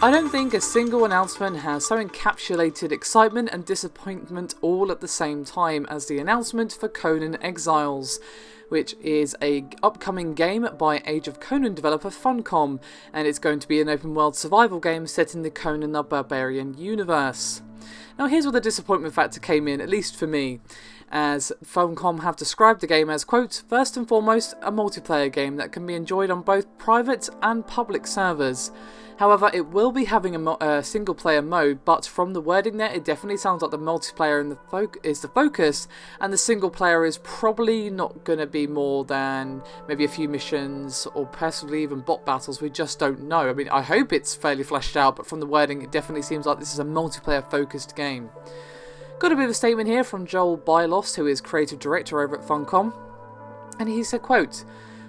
I don't think a single announcement has so encapsulated excitement and disappointment all at the same time as the announcement for Conan Exiles, which is a upcoming game by Age of Conan developer Funcom, and it's going to be an open world survival game set in the Conan the Barbarian universe. Now here's where the disappointment factor came in, at least for me, as Funcom have described the game as, quote, first and foremost a multiplayer game that can be enjoyed on both private and public servers. However, it will be having a single player mode, but from the wording there, it definitely sounds like the multiplayer is the focus, and the single player is probably not going to be more than maybe a few missions, or possibly even bot battles. We just don't know. I mean, I hope it's fairly fleshed out, but from the wording, it definitely seems like this is a multiplayer focused game. Got a bit of a statement here from Joel Bylos, who is creative director over at Funcom, and he said, quote,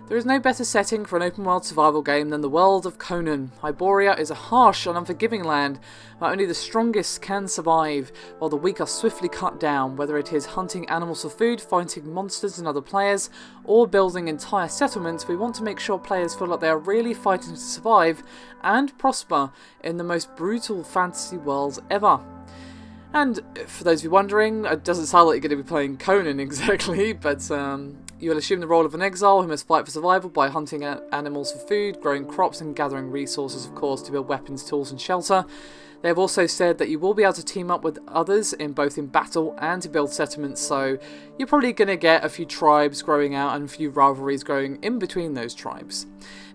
there is no better setting for an open-world survival game than the world of Conan. Hyboria is a harsh and unforgiving land where only the strongest can survive, while the weak are swiftly cut down, whether it is hunting animals for food, fighting monsters and other players, or building entire settlements. We want to make sure players feel like they are really fighting to survive and prosper in the most brutal fantasy worlds ever. And for those of you wondering, it doesn't sound like you're going to be playing Conan exactly, but you will assume the role of an exile who must fight for survival by hunting animals for food, growing crops and gathering resources, of course, to build weapons, tools and shelter. They have also said that you will be able to team up with others in both in battle and to build settlements, so you're probably going to get a few tribes growing out and a few rivalries growing in between those tribes.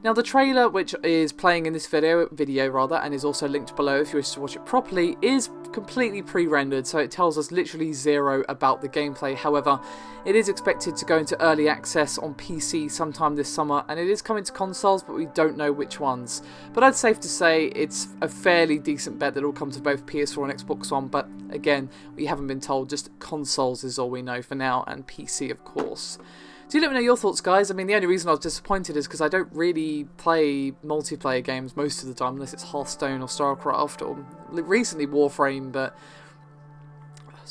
Now the trailer, which is playing in this video and is also linked below if you wish to watch it properly, is completely pre-rendered, so it tells us literally zero about the gameplay. However, it is expected to go into early access on PC sometime this summer, and it is coming to consoles, but we don't know which ones. But I'd safe to say it's a fairly decent bet that it will come to both PS4 and Xbox One, but again, we haven't been told, just consoles is all we know for now, and PC of course. Do let me know your thoughts, guys. I mean, the only reason I was disappointed is because I don't really play multiplayer games most of the time, unless it's Hearthstone or StarCraft, or recently Warframe, but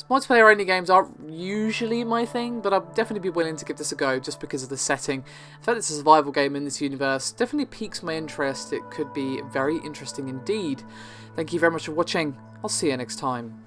multiplayer only games aren't usually my thing, but I'll definitely be willing to give this a go just because of the setting. The fact it's a survival game in this universe definitely piques my interest. It could be very interesting indeed. Thank you very much for watching. I'll see you next time.